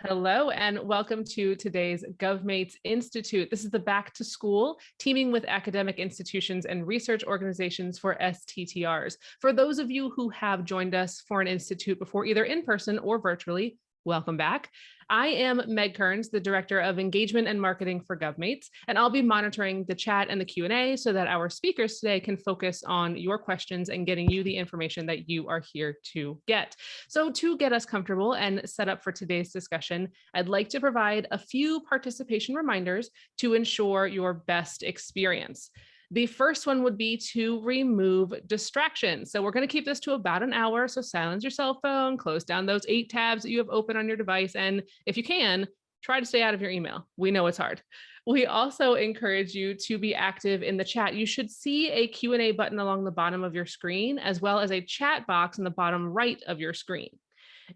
Hello and welcome to today's GovMates Institute. This is the Back to School, teaming with academic institutions and research organizations for STTRs. For those of you who have joined us for an institute before, either in person or virtually, welcome back. I am Meg Kearns, the Director of Engagement and Marketing for GovMates, and I'll be monitoring the chat and the Q&A so that our speakers today can focus on your questions and getting you the information that you are here to get. So to get us comfortable and set up for today's discussion, I'd like to provide a few participation reminders to ensure your best experience. The first one would be to remove distractions. So we're going to keep this to about an hour. So silence your cell phone, close down those 8 tabs that you have open on your device. And if you can, try to stay out of your email. We know it's hard. We also encourage you to be active in the chat. You should see a Q&A button along the bottom of your screen, as well as a chat box in the bottom right of your screen.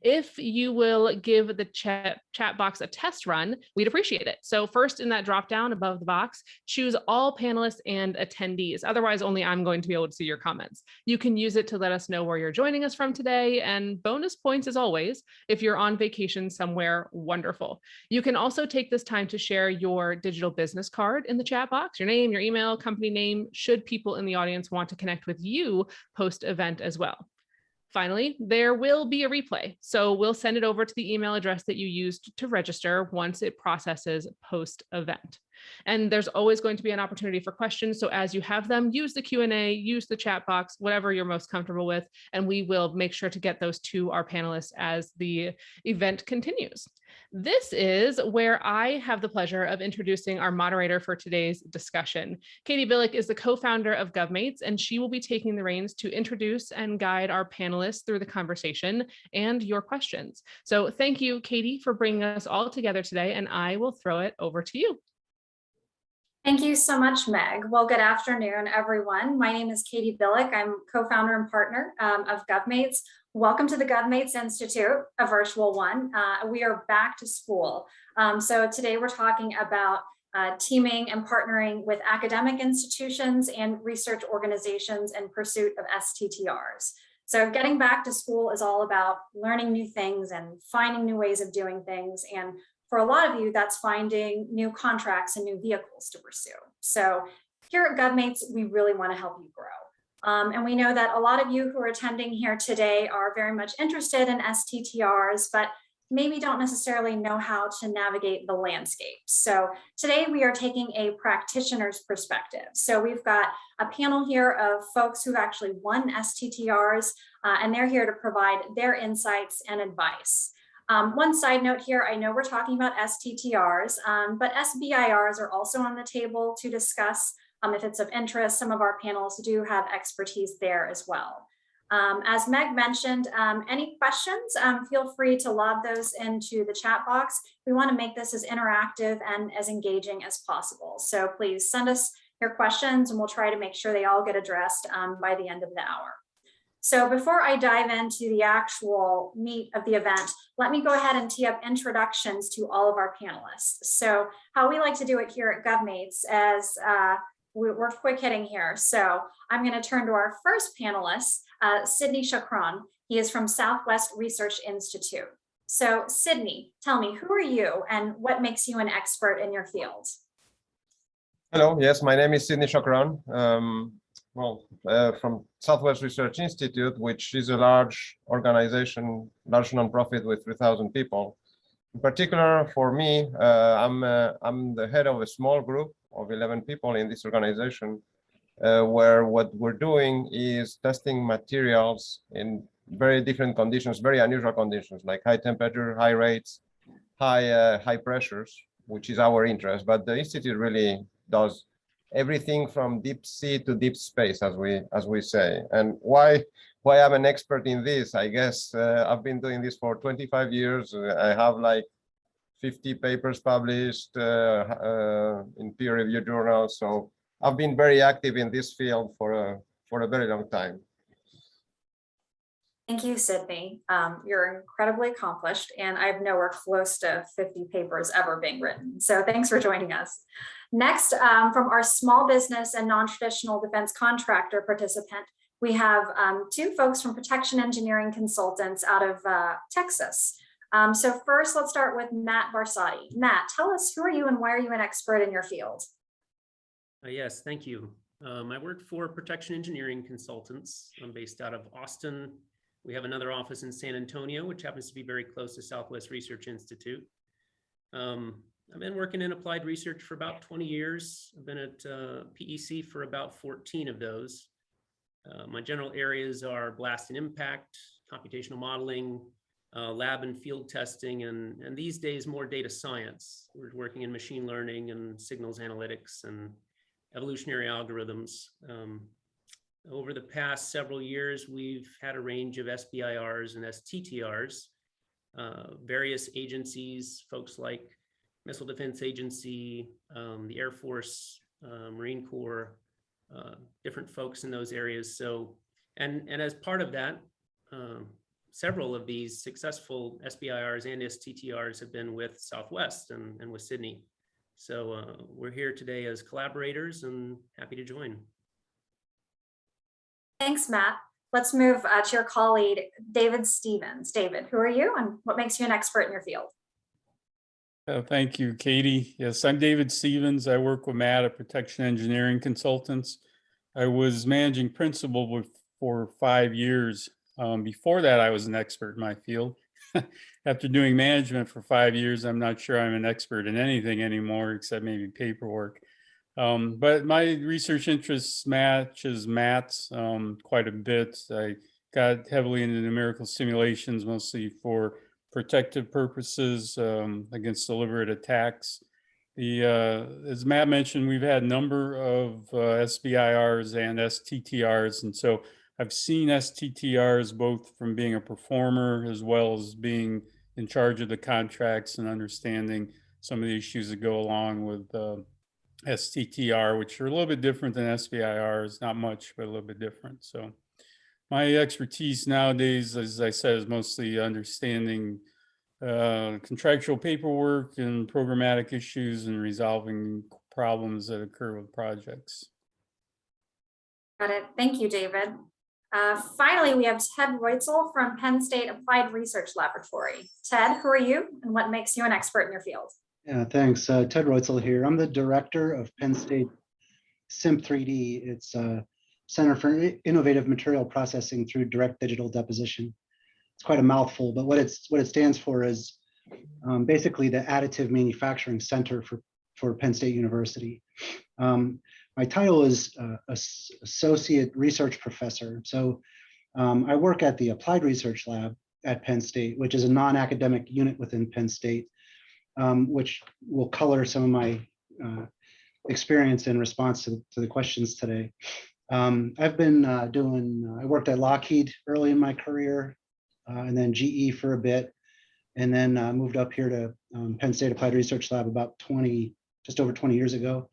If you will give the chat box a test run, we'd appreciate it. So first, in that drop down above the box, choose all panelists and attendees. Otherwise, only I'm going to be able to see your comments. You can use it to let us know where you're joining us from today. And bonus points, as always, if you're on vacation somewhere wonderful. You can also take this time to share your digital business card in the chat box, your name, your email, company name, should people in the audience want to connect with you post-event as well. Finally, there will be a replay. So we'll send it over to the email address that you used to register once it processes post-event. And there's always going to be an opportunity for questions. So as you have them, use the Q&A, use the chat box, whatever you're most comfortable with, and we will make sure to get those to our panelists as the event continues. This is where I have the pleasure of introducing our moderator for today's discussion. Katie Billick is the co-founder of GovMates, and she will be taking the reins to introduce and guide our panelists through the conversation and your questions. So thank you, Katie, for bringing us all together today, and I will throw it over to you. Thank you so much, Meg. Well, good afternoon, everyone. My name is Katie Billick. I'm co-founder and partner of GovMates. Welcome to the GovMates Institute, a virtual one. We are back to school. So today we're talking about teaming and partnering with academic institutions and research organizations in pursuit of STTRs. So getting back to school is all about learning new things and finding new ways of doing things. And for a lot of you, that's finding new contracts and new vehicles to pursue. So here at GovMates, we really want to help you grow. And we know that a lot of you who are attending here today are very much interested in STTRs, but maybe don't necessarily know how to navigate the landscape. So today we are taking a practitioner's perspective. So we've got a panel here of folks who've actually won STTRs, and they're here to provide their insights and advice. One side note here, I know we're talking about STTRs, but SBIRs are also on the table to discuss if it's of interest. Some of our panelists do have expertise there as well. As Meg mentioned, any questions, feel free to lob those into the chat box. We want to make this as interactive and as engaging as possible. So please send us your questions and we'll try to make sure they all get addressed by the end of the hour. So before I dive into the actual meat of the event, let me go ahead and tee up introductions to all of our panelists. So how we like to do it here at GovMates is we're quick hitting here. So I'm going to turn to our first panelist, Sydney Chakran. He is from Southwest Research Institute. So Sydney, tell me, who are you and what makes you an expert in your field? Hello, yes, my name is Sydney Chakran. From Southwest Research Institute, which is a large organization, large nonprofit with 3,000 people. In particular, for me, I'm the head of a small group of 11 people in this organization, where what we're doing is testing materials in very different conditions, very unusual conditions, like high temperature, high rates, high pressures, which is our interest. But the institute really does everything from deep sea to deep space, as we say. And why I'm an expert in this? I guess I've been doing this for 25 years. I have like 50 papers published in peer-reviewed journals. So I've been very active in this field for a very long time. Thank you, Sydney. You're incredibly accomplished, and I have nowhere close to 50 papers ever being written. So thanks for joining us. Next, from our small business and non-traditional defense contractor participant, we have 2 folks from Protection Engineering Consultants out of Texas. So first, let's start with Matt Barsotti. Matt, tell us, who are you and why are you an expert in your field? Yes, thank you. I work for Protection Engineering Consultants. I'm based out of Austin. We have another office in San Antonio, which happens to be very close to Southwest Research Institute. I've been working in applied research for about 20 years. I've been at PEC for about 14 of those. My general areas are blast and impact, computational modeling, lab and field testing, and these days more data science. We're working in machine learning and signals analytics and evolutionary algorithms. Over the past several years, we've had a range of SBIRs and STTRs, various agencies, folks like Missile Defense Agency, the Air Force, Marine Corps, different folks in those areas. So, and as part of that, several of these successful SBIRs and STTRs have been with Southwest and with Sydney. So we're here today as collaborators and happy to join. Thanks, Matt. Let's move to your colleague, David Stevens. David, who are you and what makes you an expert in your field? Thank you, Katie. Yes, I'm David Stevens. I work with Matt at Protection Engineering Consultants. I was managing principal for 5 years. Before that, I was an expert in my field. After doing management for 5 years, I'm not sure I'm an expert in anything anymore, except maybe paperwork. But my research interests matches Matt's quite a bit. I got heavily into numerical simulations, mostly for protective purposes against deliberate attacks. As Matt mentioned, we've had a number of SBIRs and STTRs, and so I've seen STTRs both from being a performer as well as being in charge of the contracts and understanding some of the issues that go along with STTR, which are a little bit different than SBIRs, not much, but a little bit different. So my expertise nowadays, as I said, is mostly understanding contractual paperwork and programmatic issues and resolving problems that occur with projects. Got it. Thank you, David. Finally, we have Ted Reigel from Penn State Applied Research Laboratory. Ted, who are you and what makes you an expert in your field? Yeah, thanks. Ted Reigel here. I'm the director of Penn State SIMP3D. It's a Center for Innovative Material Processing through Direct Digital Deposition. It's quite a mouthful, but what it stands for is basically the Additive Manufacturing Center for Penn State University. My title is Associate Research Professor. So I work at the Applied Research Lab at Penn State, which is a non-academic unit within Penn State, which will color some of my experience in response to the questions today. I've been I worked at Lockheed early in my career, and then GE for a bit, and then moved up here to Penn State Applied Research Lab about just over 20 years ago.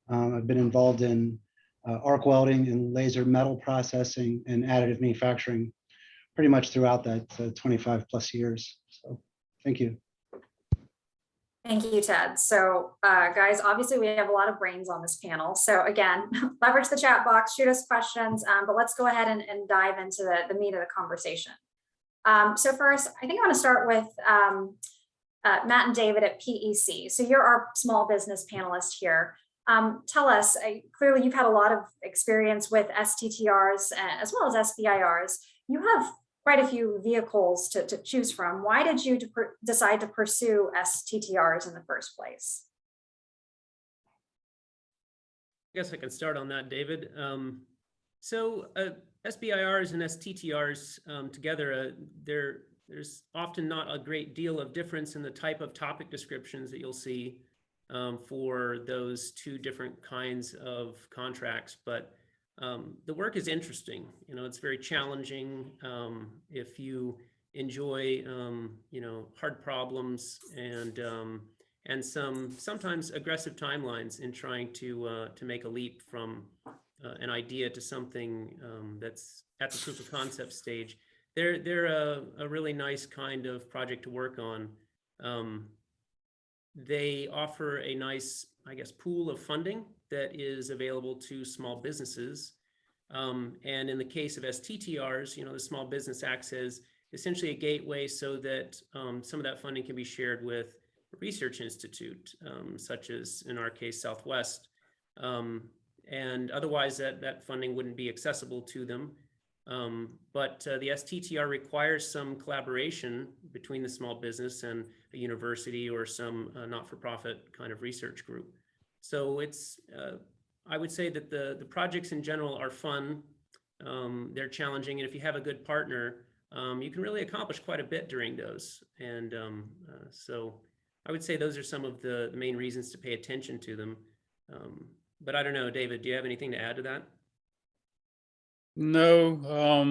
I've been involved in arc welding and laser metal processing and additive manufacturing pretty much throughout that 25 plus years. So thank you. Thank you, Ted. So guys, obviously we have a lot of brains on this panel. So again, leverage the chat box, shoot us questions, but let's go ahead and dive into the meat of the conversation. So first, I think I want to start with Matt and David at PEC. So you're our small business panelist here. Tell us, clearly you've had a lot of experience with STTRs as well as SBIRs. You have quite a few vehicles to choose from. Why did you decide to pursue STTRs in the first place? I guess I can start on that, David. So SBIRs and STTRs together, there's often not a great deal of difference in the type of topic descriptions that you'll see for those two different kinds of contracts, but the work is interesting. You know, it's very challenging if you enjoy, you know, hard problems and sometimes aggressive timelines in trying to make a leap from an idea to something that's at the proof of concept stage. They're a really nice kind of project to work on. They offer a nice, I guess, pool of funding that is available to small businesses. And in the case of STTRs, you know, the Small Business Act is essentially a gateway so that some of that funding can be shared with a research institute, such as in our case, Southwest. And otherwise that funding wouldn't be accessible to them. But the STTR requires some collaboration between the small business and a university or some not-for-profit kind of research group. So it's, I would say that the projects in general are fun. They're challenging, and if you have a good partner, you can really accomplish quite a bit during those. And so I would say those are some of the main reasons to pay attention to them. But I don't know, David, do you have anything to add to that? No, well,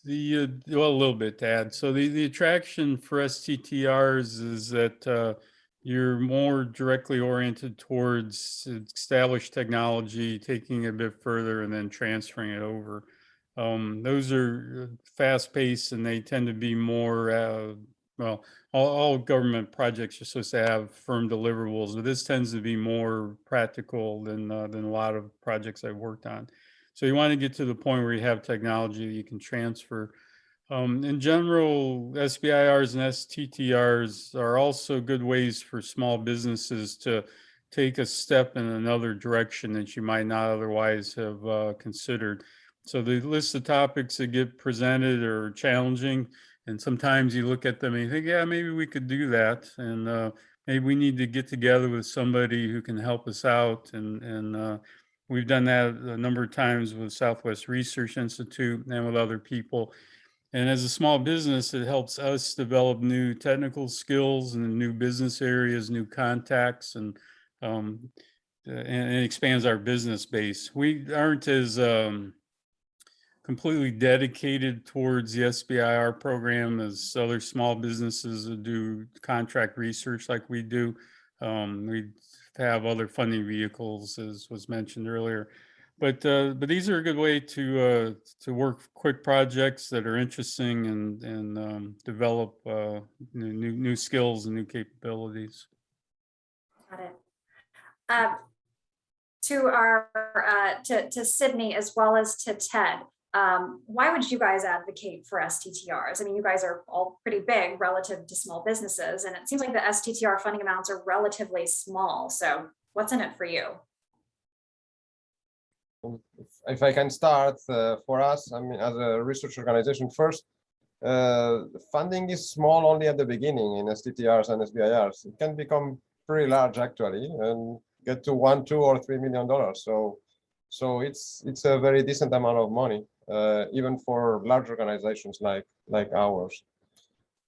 a little bit to add. So the attraction for STTRs is that you're more directly oriented towards established technology, taking it a bit further and then transferring it over. Those are fast paced and they tend to be more, well, all government projects are supposed to have firm deliverables, but this tends to be more practical than a lot of projects I've worked on. So you want to get to the point where you have technology that you can transfer. In general, SBIRs and STTRs are also good ways for small businesses to take a step in another direction that you might not otherwise have considered. So the list of topics that get presented are challenging, and sometimes you look at them and you think, yeah, maybe we could do that, and maybe we need to get together with somebody who can help us out, and we've done that a number of times with Southwest Research Institute and with other people. And as a small business, it helps us develop new technical skills and new business areas, new contacts, and it expands our business base. We aren't as completely dedicated towards the SBIR program as other small businesses that do contract research like we do. We have other funding vehicles, as was mentioned earlier. But these are a good way to work quick projects that are interesting and develop new skills and new capabilities. Got it. To Sydney as well as to Ted, why would you guys advocate for STTRs? I mean, you guys are all pretty big relative to small businesses, and it seems like the STTR funding amounts are relatively small. So what's in it for you? If I can start, for us, I mean, as a research organization, first, funding is small only at the beginning in STTRs and SBIRs. It can become pretty large actually, and get to $1, $2, or $3 million. So it's a very decent amount of money, even for large organizations like ours.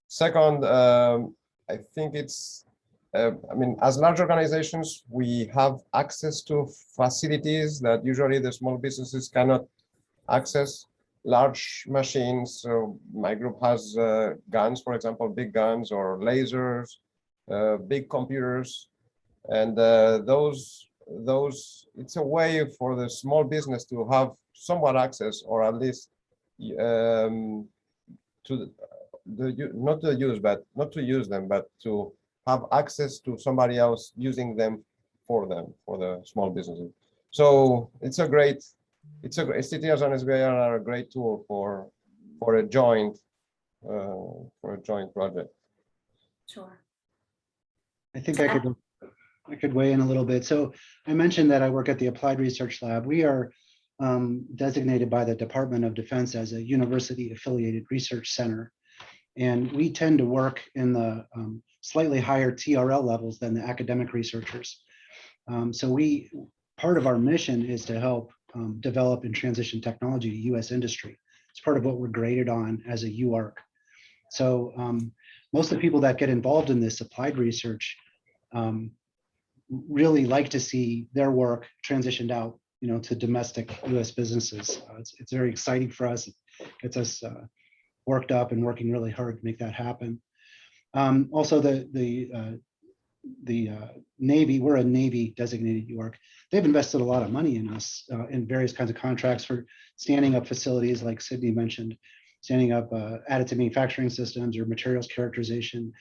Second, I think it's, I mean, as large organizations, we have access to facilities that usually the small businesses cannot access. Large machines. So my group has guns, for example, big guns or lasers, big computers, and those it's a way for the small business to have somewhat access, or at least not to use them, but to have access to somebody else using them for the small businesses. So STTRs and SBIR are a great tool for a joint project. Sure. I think I could weigh in a little bit. So I mentioned that I work at the Applied Research Lab. We are designated by the Department of Defense as a university affiliated research center. And we tend to work in the slightly higher TRL levels than the academic researchers. So part of our mission is to help develop and transition technology to US industry. It's part of what we're graded on as a UARC. So most of the people that get involved in this applied research really like to see their work transitioned out, to domestic US businesses. It's very exciting for us. It gets us worked up and working really hard to make that happen. Also, the Navy, we're a Navy designated UARC. They've invested a lot of money in us in various kinds of contracts for standing up facilities like Sydney mentioned, standing up additive manufacturing systems or materials characterization.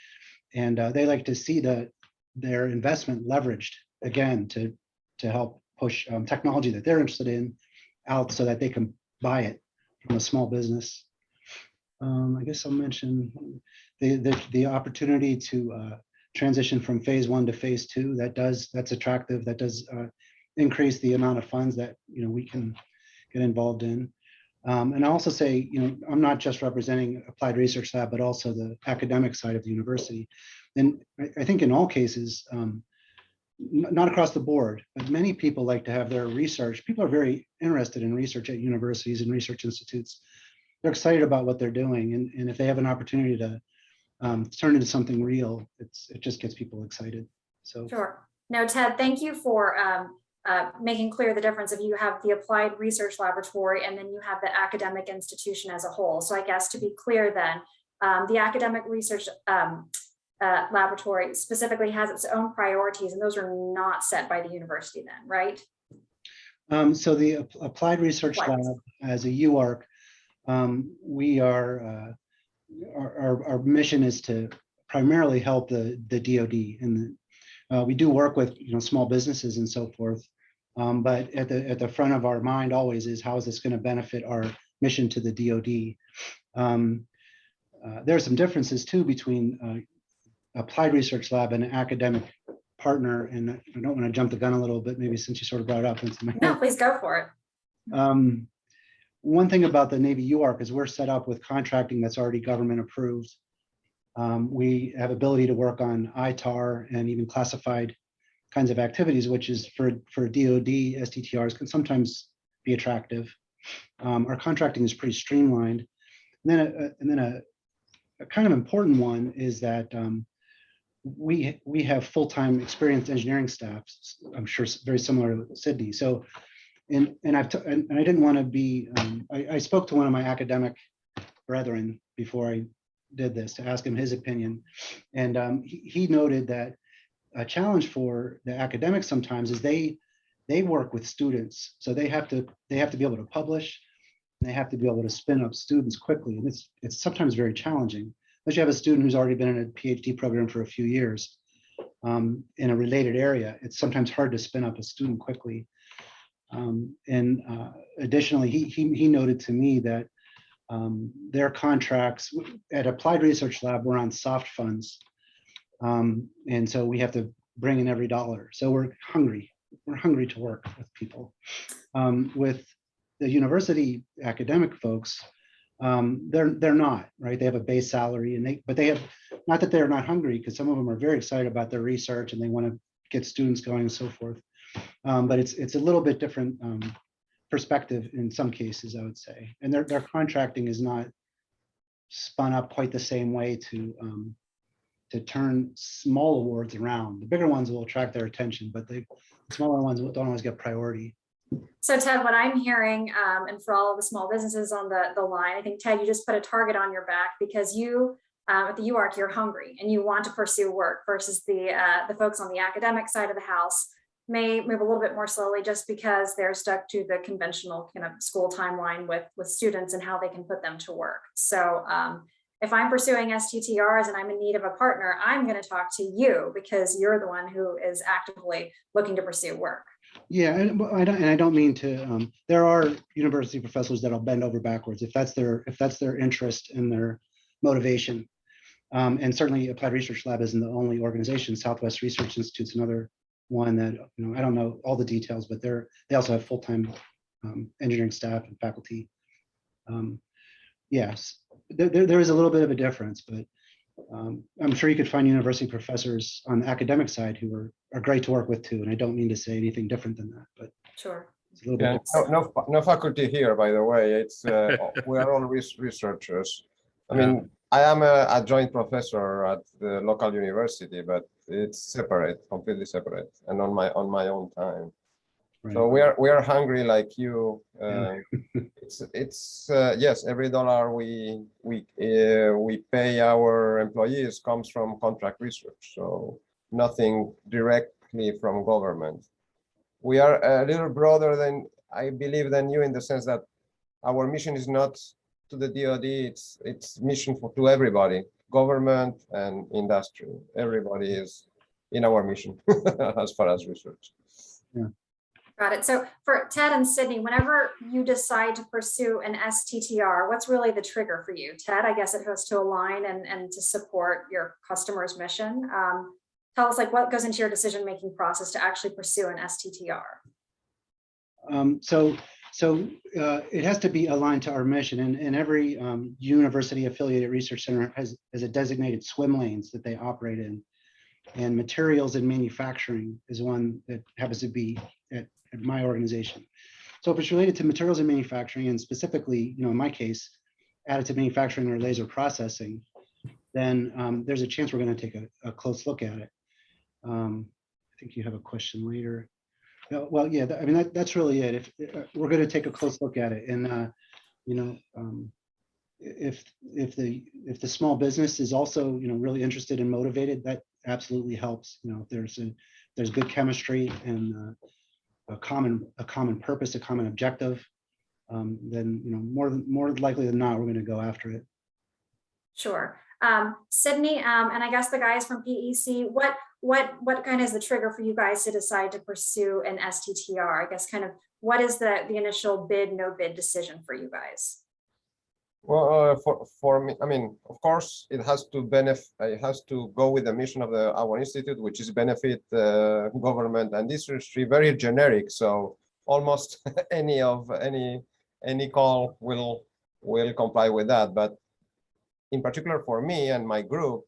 And they like to see their investment leveraged again to help push technology that they're interested in out so that they can buy it from a small business. I guess I'll mention the opportunity to transition from phase 1 to phase 2. That's attractive. That does increase the amount of funds that we can get involved in. And I also say, I'm not just representing Applied Research Lab, but also the academic side of the university. And I think in all cases, not across the board, but many people like to have their research. People are very interested in research at universities and research institutes. They're excited about what they're doing. And if they have an opportunity to turn into something real, it just gets people excited. So sure. No, Ted, thank you for making clear the difference of you have the applied research laboratory and then you have the academic institution as a whole. So I guess to be clear then, the academic research laboratory specifically has its own priorities and those are not set by the university then, right? So the Applied Research Lab as a UARC, we are, our mission is to primarily help the DoD, and we do work with small businesses and so forth. But at the front of our mind always is how is this going to benefit our mission to the DoD. There are some differences too between Applied Research Lab and an academic partner, and I don't want to jump the gun a little bit, maybe since you sort of brought it up. No, please go for it. One thing about the Navy UARC is we're set up with contracting that's already government approved. We have ability to work on ITAR and even classified kinds of activities, which is for DoD, STTRs can sometimes be attractive. Our contracting is pretty streamlined. And then a kind of important one is that we have full-time experienced engineering staff. I'm sure very similar to Sydney. So, and I didn't want to be. I spoke to one of my academic brethren before I did this to ask him his opinion, and he noted that a challenge for the academics sometimes is they work with students, so they have to be able to publish. They have to be able to spin up students quickly, and it's sometimes very challenging. Unless you have a student who's already been in a PhD program for a few years in a related area, it's sometimes hard to spin up a student quickly. And additionally, he noted to me that their contracts at Applied Research Lab were on soft funds, and so we have to bring in every dollar. So we're hungry to work with people. With the university academic folks, they're not, right? They have a base salary, and but they have, not that they're not hungry, because some of them are very excited about their research and they want to get students going and so forth. But it's a little bit different perspective in some cases, I would say. And their contracting is not spun up quite the same way to turn small awards around. The bigger ones will attract their attention, but the smaller ones don't always get priority. So Ted, what I'm hearing, and for all of the small businesses on the line, I think Ted, you just put a target on your back because you, at the UARC, you're hungry and you want to pursue work versus the folks on the academic side of the house may move a little bit more slowly just because they're stuck to the conventional kind of school timeline with students and how they can put them to work. So if I'm pursuing STTRs and I'm in need of a partner, I'm going to talk to you because you're the one who is actively looking to pursue work. Yeah, and I don't mean to. There are university professors that'll bend over backwards if that's their interest and their motivation. And certainly, Applied Research Lab isn't the only organization. Southwest Research Institute's another one that I don't know all the details, but they also have full-time engineering staff and faculty. Yes, there is a little bit of a difference, but I'm sure you could find university professors on the academic side who are great to work with too. And I don't mean to say anything different than that, but sure. It's a little bit no faculty here, by the way. It's we are all researchers. I mean, I am an adjunct professor at the local university, but it's separate, completely separate, and on my own time. Right. So we are hungry like you. It's yes, every dollar we pay our employees comes from contract research, so nothing directly from government. We are a little broader than, I believe, than you in the sense that our mission is not to the DoD, it's mission to everybody, government and industry. Everybody is in our mission as far as research. Yeah. Got it. So for Ted and Sydney, whenever you decide to pursue an STTR, what's really the trigger for you? Ted, I guess it has to align and to support your customer's mission. Tell us, like, what goes into your decision-making process to actually pursue an STTR? It has to be aligned to our mission, and every university affiliated research center has a designated swim lanes that they operate in. And materials and manufacturing is one that happens to be at my organization. So if it's related to materials and manufacturing, and specifically, in my case, additive manufacturing or laser processing, then there's a chance we're going to take a close look at it. I think you have a question later. Well, yeah, I mean, that's really it. If we're going to take a close look at it, and if the small business is also really interested and motivated, that absolutely helps. If there's good chemistry and a common purpose, a common objective, then more likely than not, we're going to go after it. Sure. Sydney, and I guess the guys from PEC, what kind of is the trigger for you guys to decide to pursue an STTR? I guess kind of what is the initial bid, no bid decision for you guys? Well, for me, I mean, of course, it has to go with the mission of our institute, which is benefit government and industry, very generic. So almost any call will comply with that. But in particular for me and my group,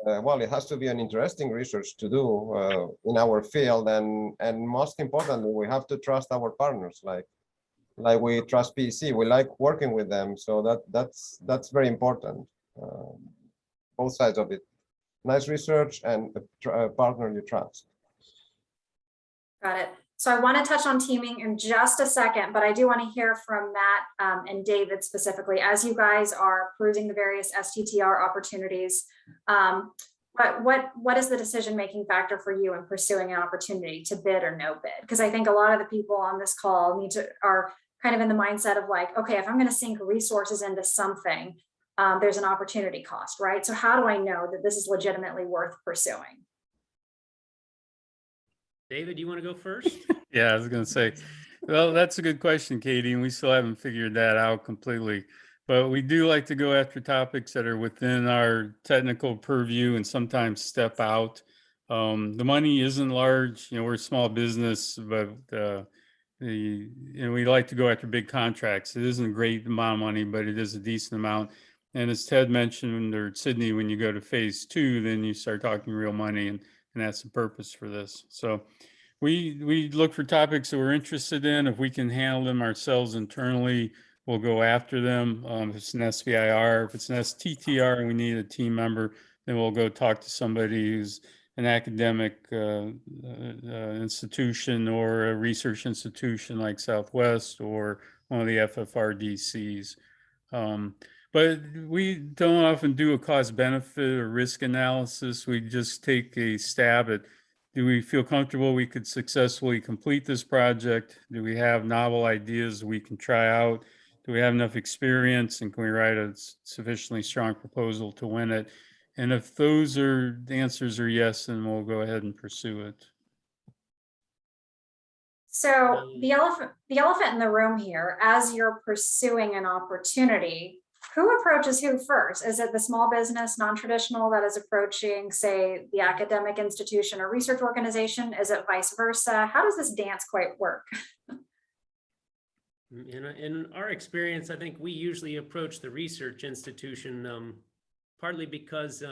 well, it has to be an interesting research to do in our field, and most importantly, we have to trust our partners, like we trust PEC. We like working with them, so that's very important. Both sides of it, nice research and a partner you trust. Got it. So I want to touch on teaming in just a second, but I do want to hear from Matt and David specifically, as you guys are perusing the various STTR opportunities. What is the decision-making factor for you in pursuing an opportunity to bid or no bid? Because I think a lot of the people on this call are kind of in the mindset of like, okay, if I'm going to sink resources into something, there's an opportunity cost, right? So how do I know that this is legitimately worth pursuing? David, you want to go first? Yeah, I was going to say, well, that's a good question, Katie, and we still haven't figured that out completely. But we do like to go after topics that are within our technical purview and sometimes step out. The money isn't large, we're a small business, but we like to go after big contracts. It isn't a great amount of money, but it is a decent amount. And as Ted mentioned, or Sydney, when you go to phase 2, then you start talking real money, and that's the purpose for this. So we look for topics that we're interested in. If we can handle them ourselves internally, we'll go after them. If it's an SBIR, if it's an STTR and we need a team member, then we'll go talk to somebody who's an academic institution or a research institution like Southwest or one of the FFRDCs. But we don't often do a cost benefit or risk analysis. We just take a stab at, do we feel comfortable we could successfully complete this project? Do we have novel ideas we can try out? Do we have enough experience, and can we write a sufficiently strong proposal to win it? And if the answers are yes, then we'll go ahead and pursue it. So the elephant in the room here, as you're pursuing an opportunity, who approaches who first? Is it the small business, non-traditional that is approaching, say, the academic institution or research organization? Is it vice versa? How does this dance quite work? In our experience, I think we usually approach the research institution, partly because,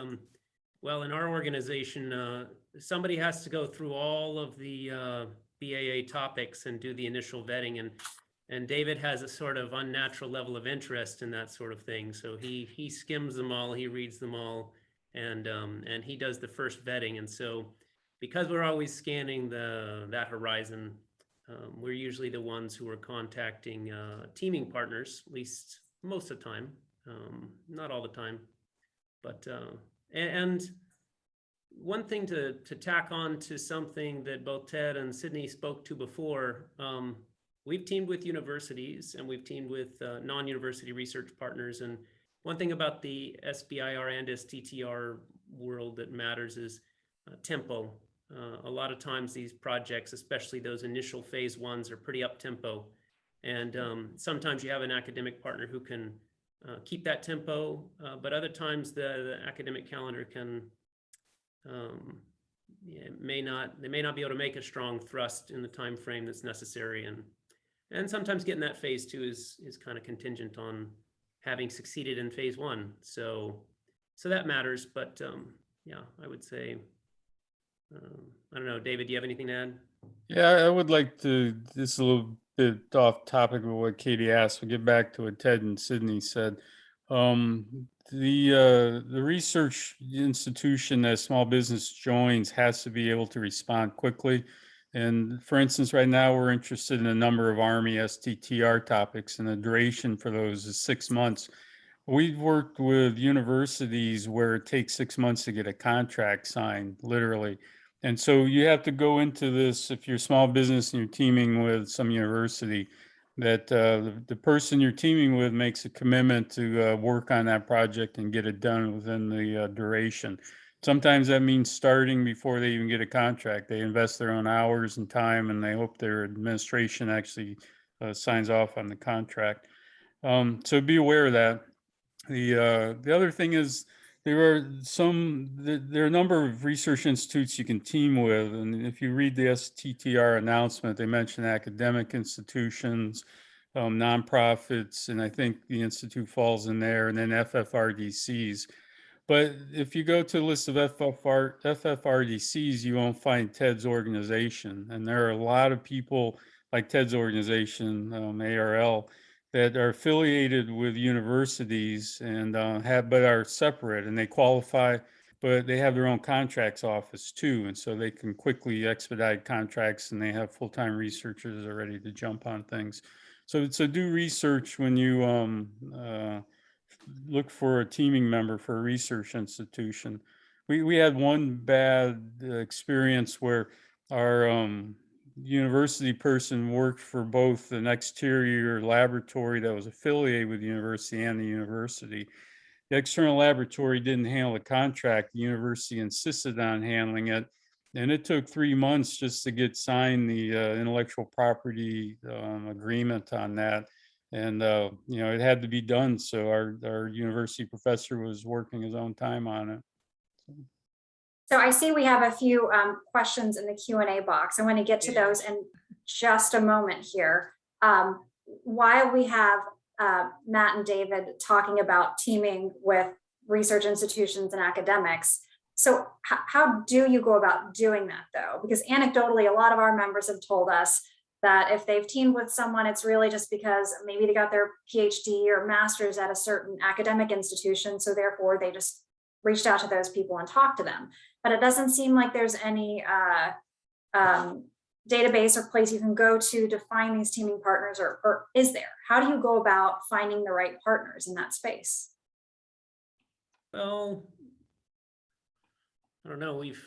well, in our organization, somebody has to go through all of the BAA topics and do the initial vetting, and David has a sort of unnatural level of interest in that sort of thing. So he skims them all, he reads them all, and he does the first vetting. And so because we're always scanning that horizon, we're usually the ones who are contacting teaming partners, at least most of the time, not all the time. But and one thing to tack on to something that both Ted and Sydney spoke to before, we've teamed with universities and we've teamed with non-university research partners. And one thing about the SBIR and STTR world that matters is tempo. A lot of times these projects, especially those initial phase ones, are pretty up tempo. And sometimes you have an academic partner who can keep that tempo, but other times the academic calendar can, they may not be able to make a strong thrust in the time frame that's necessary. And sometimes getting that phase two is kind of contingent on having succeeded in phase one. So that matters, but yeah, I would say, I don't know, David, do you have anything to add? Yeah, I would like to, this is a little bit off topic of what Katie asked. We'll get back to what Ted and Sydney said. The research institution that small business joins has to be able to respond quickly. And for instance, right now we're interested in a number of Army STTR topics, and the duration for those is 6 months. We've worked with universities where it takes 6 months to get a contract signed, literally. And so you have to go into this, if you're a small business and you're teaming with some university, that the person you're teaming with makes a commitment to work on that project and get it done within the duration. Sometimes that means starting before they even get a contract. They invest their own hours and time, and they hope their administration actually signs off on the contract. So be aware of that. The other thing is, there are a number of research institutes you can team with. And if you read the STTR announcement, they mention academic institutions, nonprofits, and I think the Institute falls in there, and then FFRDCs. But if you go to a list of FFRDCs, you won't find TED's organization. And there are a lot of people like TED's organization, ARL, that are affiliated with universities and but are separate, and they qualify, but they have their own contracts office too. And so they can quickly expedite contracts, and they have full-time researchers that are ready to jump on things. So do research when you look for a teaming member for a research institution. We had one bad experience where our university person worked for both an exterior laboratory that was affiliated with the university and the university. The external laboratory didn't handle the contract. The university insisted on handling it. And it took 3 months just to get signed the intellectual property agreement on that. And, it had to be done. So our university professor was working his own time on it. So I see we have a few questions in the Q&A box. I want to get to those in just a moment here. While we have Matt and David talking about teaming with research institutions and academics, so how do you go about doing that though? Because anecdotally, a lot of our members have told us that if they've teamed with someone, it's really just because maybe they got their PhD or master's at a certain academic institution. So therefore they just reached out to those people and talked to them. But it doesn't seem like there's any database or place you can go to find these teaming partners, or is there? How do you go about finding the right partners in that space? Well, I don't know. We've,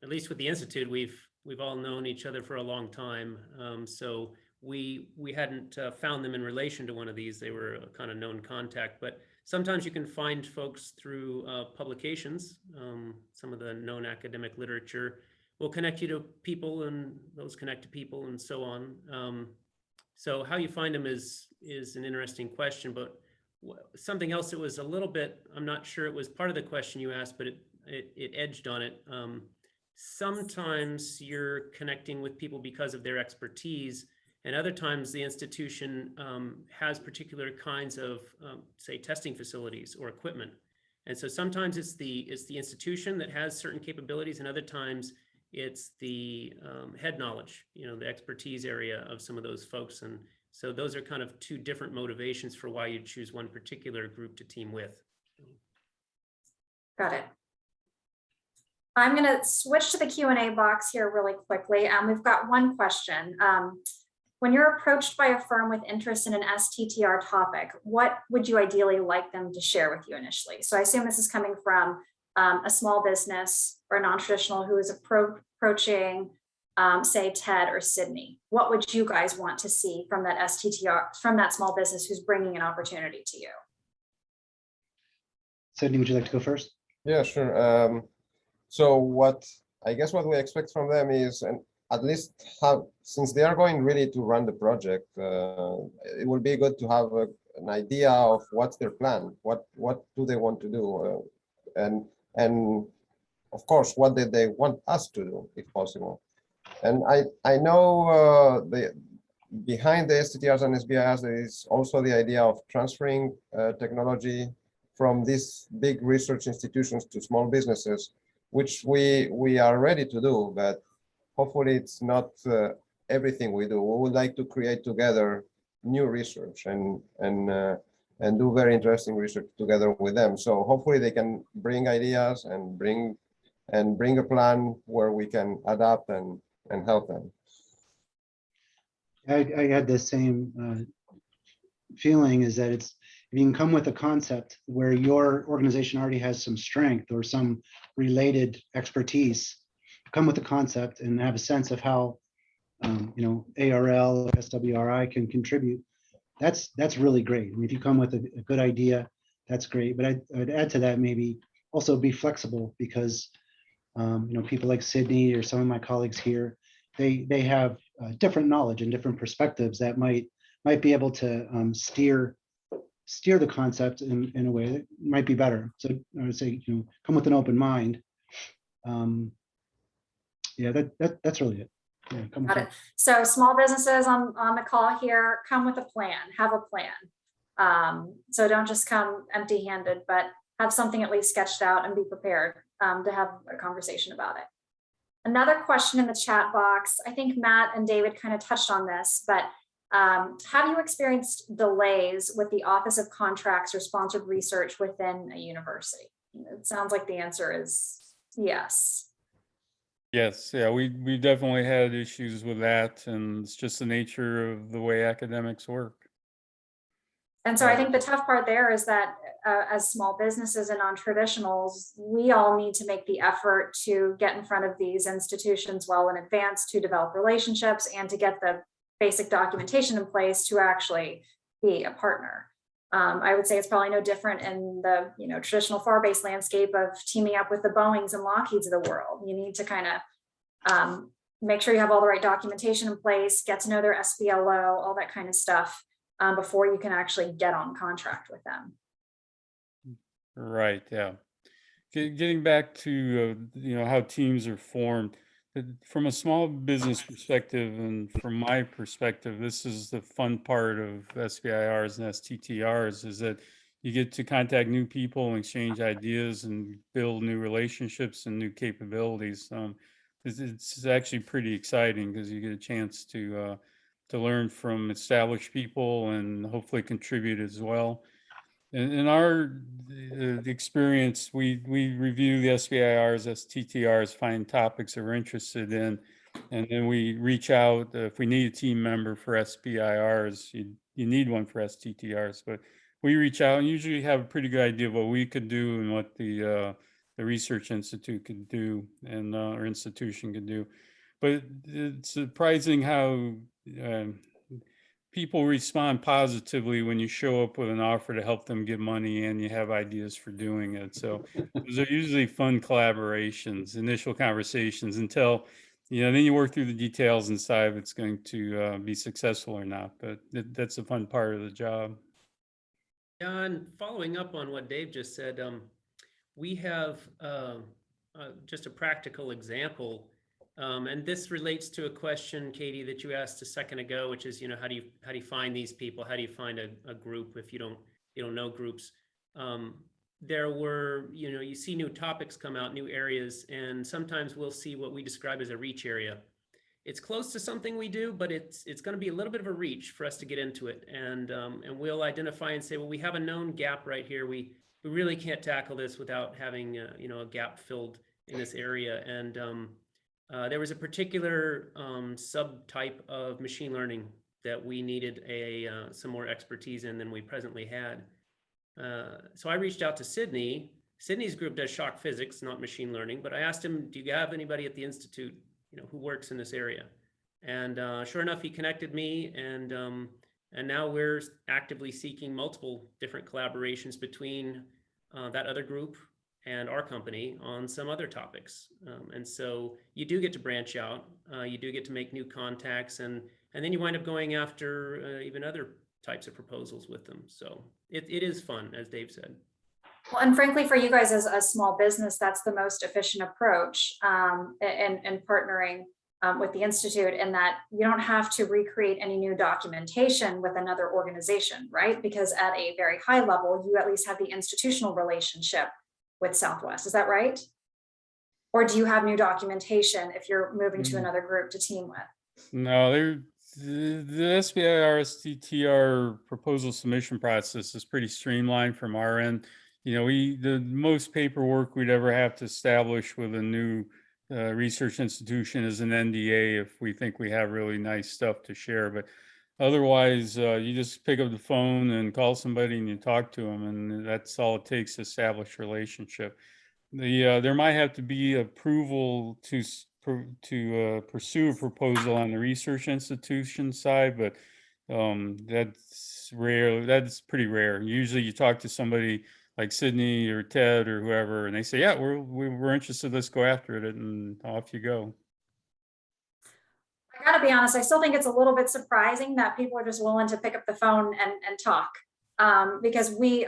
at least with the Institute, we've all known each other for a long time. So we hadn't found them in relation to one of these. They were a kind of known contact, but sometimes you can find folks through publications. Some of the known academic literature will connect you to people, and those connect to people, and so on. So how you find them is an interesting question, but something else that was a little bit, I'm not sure it was part of the question you asked, but it edged on it. Sometimes you're connecting with people because of their expertise, and other times the institution has particular kinds of, say, testing facilities or equipment. And so sometimes it's the institution that has certain capabilities, and other times it's the head knowledge, the expertise area of some of those folks. And so those are kind of two different motivations for why you'd choose one particular group to team with. Got it. I'm going to switch to the Q&A box here really quickly. We've got one question. When you're approached by a firm with interest in an STTR topic, what would you ideally like them to share with you initially? So I assume this is coming from a small business or a non-traditional who is approaching, say, Ted or Sydney. What would you guys want to see from that STTR, from that small business who's bringing an opportunity to you? Sydney, would you like to go first? Yeah, sure. So what I guess what we expect from them is, and at least have, since they are going really to run the project, it will be good to have an idea of what's their plan, what do they want to do, and of course, what did they want us to do, if possible. And I know behind the STTRs and SBIRs, there is also the idea of transferring technology from these big research institutions to small businesses, which we are ready to do, but hopefully it's not everything we do. We would like to create together new research and do very interesting research together with them. So hopefully they can bring ideas and bring a plan where we can adapt and help them. I had the same feeling, is that it's, if you can come with a concept where your organization already has some strength or some related expertise, come with a concept and have a sense of how you know, ARL, SWRI can contribute. That's really great. I mean, if you come with a good idea, that's great. But I'd add to that, maybe also be flexible, because you know, people like Sydney or some of my colleagues here, they have different knowledge and different perspectives that might be able to steer the concept in a way that might be better. So I would say, you know, come with an open mind. Yeah, that's really it. Yeah, come Got with it. So small businesses on the call here, come with a plan, have a plan. So don't just come empty-handed, but have something at least sketched out and be prepared to have a conversation about it. Another question in the chat box, I think Matt and David kind of touched on this, but have you experienced delays with the Office of Contracts or sponsored research within a university? It sounds like the answer is yes. Yes, yeah, we definitely had issues with that, and it's just the nature of the way academics work. And so I think the tough part there is that as small businesses and non-traditionals, we all need to make the effort to get in front of these institutions well in advance, to develop relationships and to get the basic documentation in place to actually be a partner. I would say it's probably no different in the traditional FAR-based landscape of teaming up with the Boeings and Lockheeds of the world. You need to kind of make sure you have all the right documentation in place, get to know their SBLO, all that kind of stuff before you can actually get on contract with them. Right, yeah. Getting back to how teams are formed, from a small business perspective and from my perspective, this is the fun part of SBIRs and STTRs, is that you get to contact new people and exchange ideas and build new relationships and new capabilities. It's actually pretty exciting because you get a chance to learn from established people and hopefully contribute as well. In our experience, we review the SBIRs, STTRs, find topics that we're interested in, and then we reach out. If we need a team member for SBIRs, you need one for STTRs, but we reach out and usually have a pretty good idea of what we could do and what the research institute could do and our institution could do. But it's surprising how people respond positively when you show up with an offer to help them get money and you have ideas for doing it. So those are usually fun collaborations, initial conversations, until then you work through the details and decide if it's going to be successful or not. But that's a fun part of the job. Yeah, and following up on what Dave just said, we have just a practical example. And this relates to a question, Katie, that you asked a second ago, which is, how do you find these people? How do you find a group if you don't know groups? There were, you see new topics come out, new areas, and sometimes we'll see what we describe as a reach area. It's close to something we do, but it's going to be a little bit of a reach for us to get into it, and we'll identify and say, well, we have a known gap right here. We really can't tackle this without having a gap filled in this area, and there was a particular subtype of machine learning that we needed some more expertise in than we presently had. So I reached out to Sydney. Sydney's group does shock physics, not machine learning, but I asked him, do you have anybody at the Institute who works in this area? And sure enough, he connected me, and now we're actively seeking multiple different collaborations between that other group and our company on some other topics. And so you do get to branch out, you do get to make new contacts, and then you wind up going after even other types of proposals with them. So it is fun, as Dave said. Well, and frankly, for you guys as a small business, that's the most efficient approach in partnering with the Institute, in that you don't have to recreate any new documentation with another organization, right? Because at a very high level, you at least have the institutional relationship with Southwest. Is that right? Or do you have new documentation if you're moving to another group to team with? No, the SBIR STTR proposal submission process is pretty streamlined from our end. You know, the most paperwork we'd ever have to establish with a new research institution is an NDA if we think we have really nice stuff to share. But otherwise, you just pick up the phone and call somebody and you talk to them, and that's all it takes to establish a relationship. There might have to be approval to pursue a proposal on the research institution side, but that's rare. That's pretty rare. Usually you talk to somebody like Sydney or Ted or whoever, and they say, yeah, we're interested, let's go after it, and off you go. I gotta be honest, I still think it's a little bit surprising that people are just willing to pick up the phone and talk, because we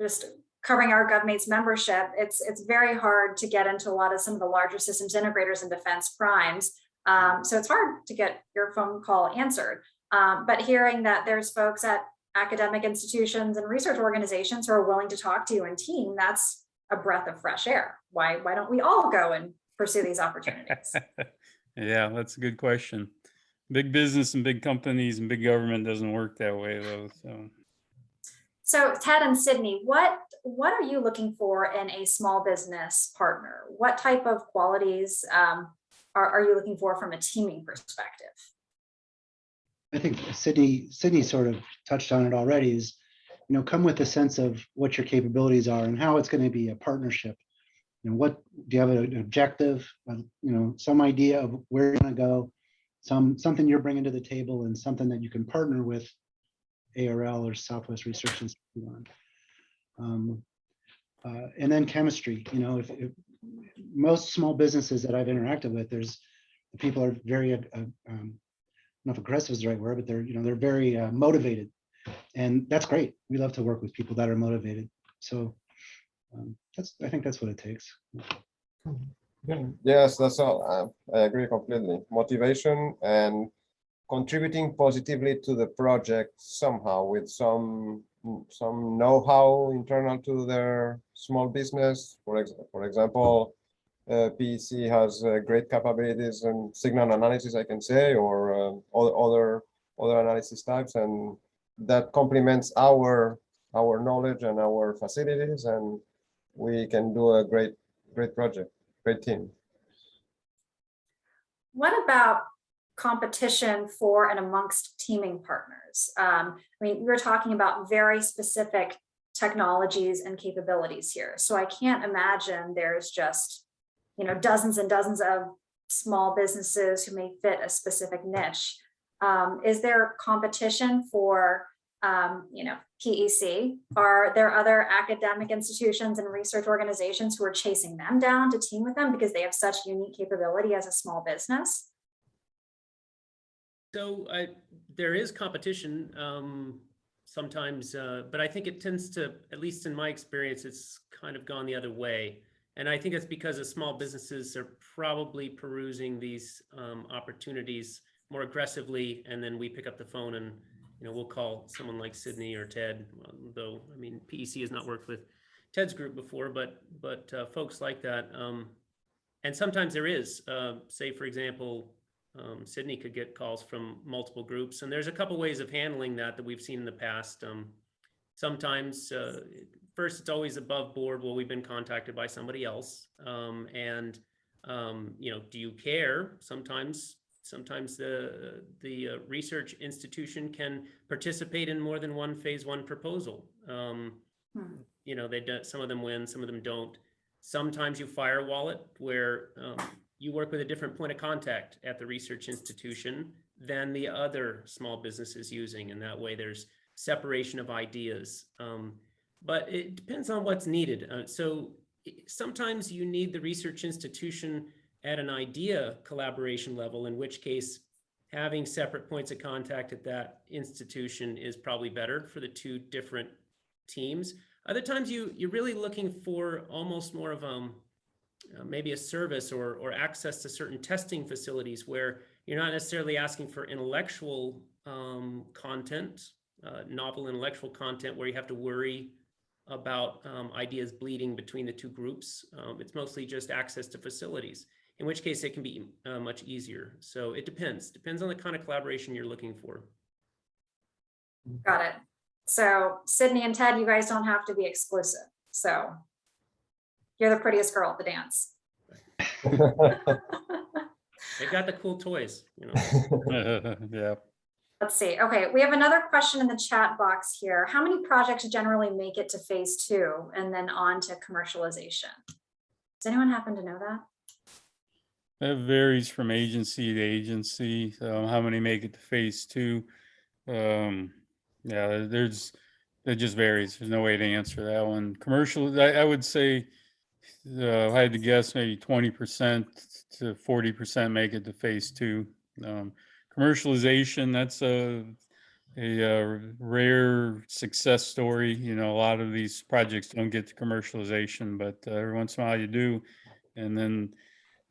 just covering our GovMates membership, it's very hard to get into a lot of some of the larger systems integrators and defense primes. So it's hard to get your phone call answered. But hearing that there's folks at academic institutions and research organizations who are willing to talk to you and team, that's a breath of fresh air. Why don't we all go and pursue these opportunities? Yeah, that's a good question. Big business and big companies and big government doesn't work that way, though. So Ted and Sydney, what are you looking for in a small business partner? What type of qualities are you looking for from a teaming perspective? I think Sydney sort of touched on it already, is, you know, come with a sense of what your capabilities are and how it's going to be a partnership. You know, what do you have an objective, you know, some idea of where you're going to go, something you're bringing to the table, and something that you can partner with ARL or Southwest Research Institute on. And then chemistry, you know, if most small businesses that I've interacted with, the people are very, I don't know if aggressive is the right word, but they're very motivated, and that's great. We love to work with people that are motivated. So I think that's what it takes. Yes, that's all. I agree completely. Motivation and contributing positively to the project somehow with some know-how internal to their small business. For example, PEC has great capabilities in signal analysis, I can say, or other analysis types, and that complements our knowledge and our facilities, and we can do a great project, great team. What about competition for and amongst teaming partners? I mean, we're talking about very specific technologies and capabilities here. So I can't imagine there's just, you know, dozens and dozens of small businesses who may fit a specific niche. Is there competition for, you know, PEC? Are there other academic institutions and research organizations who are chasing them down to team with them because they have such unique capability as a small business? So there is competition sometimes, but I think it tends to, at least in my experience, it's kind of gone the other way. And I think it's because the small businesses are probably perusing these opportunities more aggressively, and then we pick up the phone and, you know, we'll call someone like Sydney or Ted, though, I mean, PEC has not worked with Ted's group before, but folks like that. And sometimes there is, say, for example, Sydney could get calls from multiple groups, and there's a couple ways of handling that we've seen in the past. Sometimes, first, it's always above board. Well, we've been contacted by somebody else, and you know, do you care? Sometimes the research institution can participate in more than one phase one proposal. You know, some of them win, some of them don't. Sometimes you firewall it where you work with a different point of contact at the research institution than the other small business is using, and that way there's separation of ideas. But it depends on what's needed. So sometimes you need the research institution at an idea collaboration level, in which case having separate points of contact at that institution is probably better for the two different teams. Other times you're really looking for almost more of maybe a service or access to certain testing facilities where you're not necessarily asking for intellectual content, novel intellectual content where you have to worry about ideas bleeding between the two groups. It's mostly just access to facilities, in which case it can be much easier. So it depends on the kind of collaboration you're looking for. Got it. So Sydney and Ted, you guys don't have to be exclusive. So you're the prettiest girl at the dance. They've got the cool toys, you know. Yeah. Let's see. Okay, we have another question in the chat box here. How many projects generally make it to phase 2 and then on to commercialization? Does anyone happen to know that? That varies from agency to agency. How many make it to phase 2? Yeah, it just varies. There's no way to answer that one. Commercial, I would say, I had to guess maybe 20% to 40% make it to phase 2. Commercialization, that's a rare success story. You know, a lot of these projects don't get to commercialization, but every once in a while you do. And then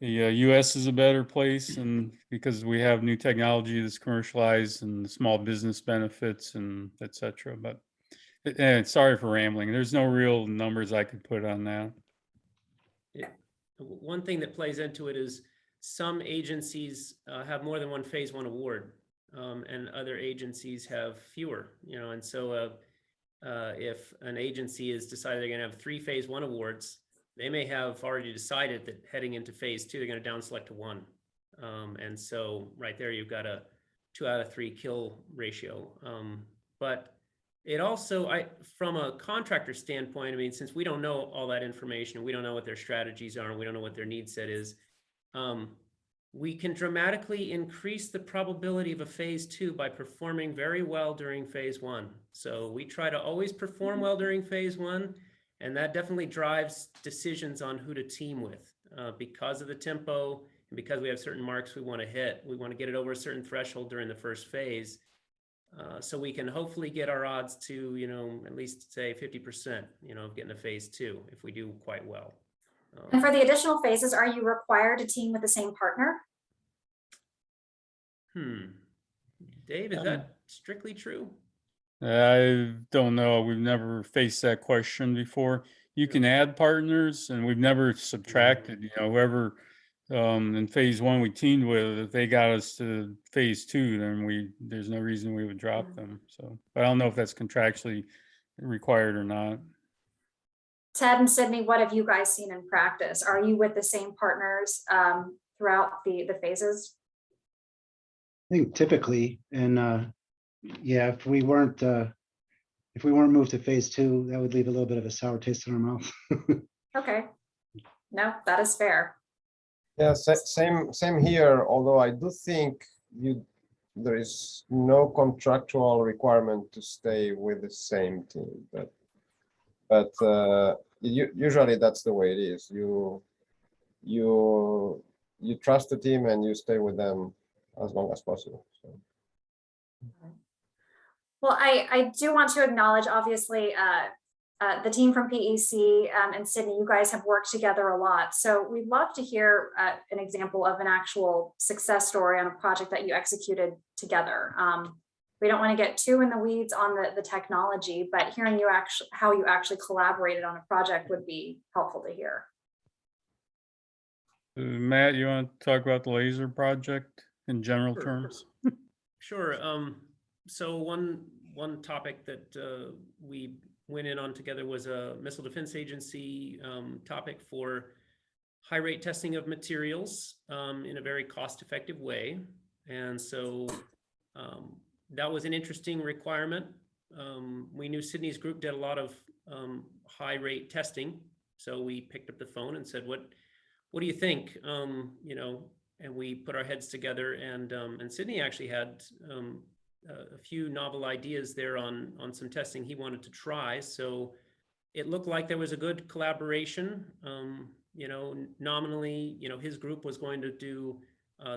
the US is a better place, and because we have new technology that's commercialized and the small business benefits and et cetera. But sorry for rambling. There's no real numbers I could put on that. One thing that plays into it is some agencies have more than one phase 1 award, and other agencies have fewer, you know, and so if an agency is decided they're going to have 3 phase 1 awards, they may have already decided that heading into phase 2, they're going to down select to 1. And so right there, you've got a 2 out of 3 kill ratio. But it also, from a contractor standpoint, I mean, since we don't know all that information, we don't know what their strategies are, and we don't know what their need set is, we can dramatically increase the probability of a phase 2 by performing very well during phase 1. So we try to always perform well during phase 1, and that definitely drives decisions on who to team with because of the tempo and because we have certain marks we want to hit. We want to get it over a certain threshold during the first phase. So we can hopefully get our odds to, you know, at least say 50%, you know, of getting to phase 2 if we do quite well. And for the additional phases, are you required to team with the same partner? Dave, is that strictly true? I don't know. We've never faced that question before. You can add partners, and we've never subtracted. You know, whoever in phase 1 we teamed with, if they got us to phase 2, then there's no reason we would drop them. So, but I don't know if that's contractually required or not. Ted and Sydney, what have you guys seen in practice? Are you with the same partners throughout the phases? I think typically, and yeah, if we weren't moved to phase 2, that would leave a little bit of a sour taste in our mouth. Okay, no, that is fair. Yeah, same here. Although I do think there is no contractual requirement to stay with the same team, but usually that's the way it is. You trust the team and you stay with them as long as possible. So. Well, I do want to acknowledge, obviously, the team from PEC and Sydney, you guys have worked together a lot. So we'd love to hear an example of an actual success story on a project that you executed together. We don't want to get too in the weeds on the technology, but hearing how you actually collaborated on a project would be helpful to hear. Matt, you want to talk about the laser project in general terms? Sure. So one topic that we went in on together was a Missile Defense Agency topic for high rate testing of materials in a very cost-effective way. And so that was an interesting requirement. We knew Sydney's group did a lot of high rate testing. So we picked up the phone and said, what do you think? You know, and we put our heads together, and Sydney actually had a few novel ideas there on some testing he wanted to try. So it looked like there was a good collaboration. Nominally, his group was going to do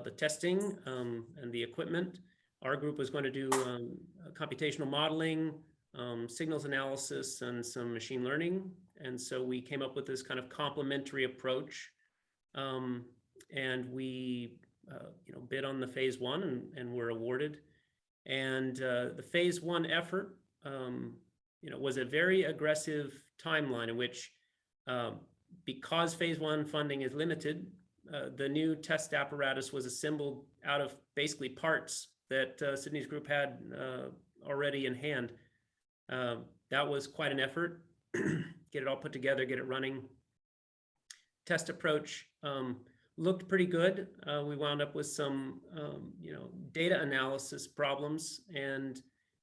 the testing and the equipment. Our group was going to do computational modeling, signals analysis, and some machine learning. And so we came up with this kind of complementary approach. And we bid on the phase one and were awarded. And the phase one effort was a very aggressive timeline in which, because phase one funding is limited, the new test apparatus was assembled out of basically parts that Sydney's group had already in hand. That was quite an effort. Get it all put together, get it running. Test approach looked pretty good. We wound up with some, data analysis problems, and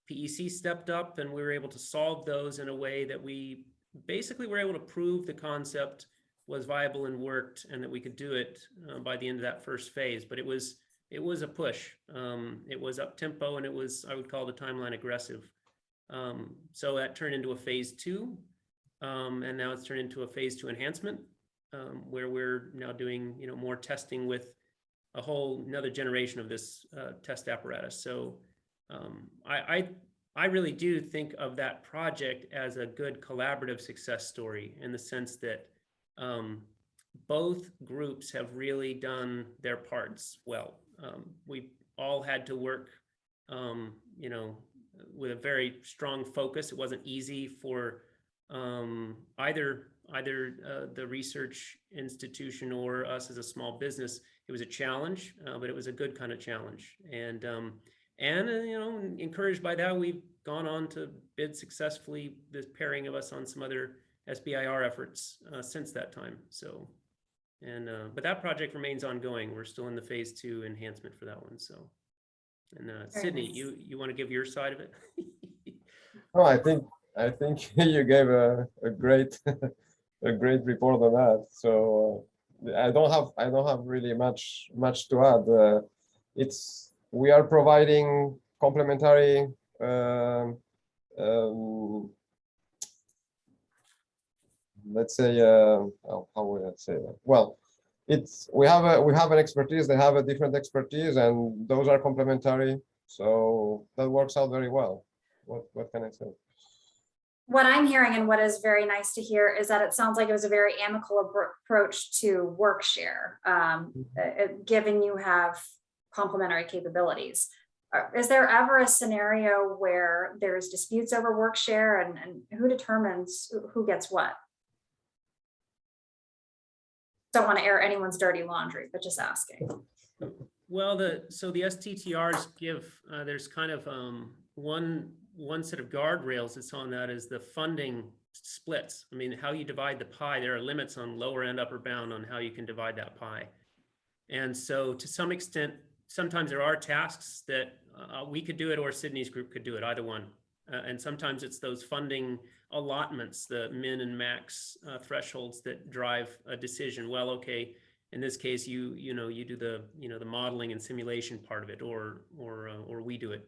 PEC stepped up, and we were able to solve those in a way that we basically were able to prove the concept was viable and worked, and that we could do it by the end of that first phase. But it was a push. It was up tempo, and it was, I would call the timeline aggressive. So that turned into a phase two, and now it's turned into a phase two enhancement, where we're now doing more testing with a whole another generation of this test apparatus. So I really do think of that project as a good collaborative success story, in the sense that both groups have really done their parts well. We all had to work, with a very strong focus. It wasn't easy for either the research institution or us as a small business. It was a challenge, but it was a good kind of challenge. And encouraged by that, we've gone on to bid successfully this pairing of us on some other SBIR efforts since that time. So, but that project remains ongoing. We're still in the phase two enhancement for that one. So, and Sydney, nice. you want to give your side of it? No, I think you gave a great a great report on that. So I don't have really much to add. We are providing complementary let's say how would I say that? Well, we have an expertise, they have a different expertise, and those are complementary. So that works out very well. What can I say? What I'm hearing, and what is very nice to hear, is that it sounds like it was a very amicable approach to workshare, given you have complementary capabilities. Is there ever a scenario where there's disputes over workshare, and who determines who gets what? Don't want to air anyone's dirty laundry, but just asking. Well, so the STTRs give, there's kind of one set of guardrails that's on that is the funding splits. I mean, how you divide the pie, there are limits on lower and upper bound on how you can divide that pie. And so to some extent, sometimes there are tasks that we could do it, or Sydney's group could do it, either one. And sometimes it's those funding allotments, the min and max thresholds that drive a decision. Well, okay, in this case, you do the the modeling and simulation part of it, or we do it.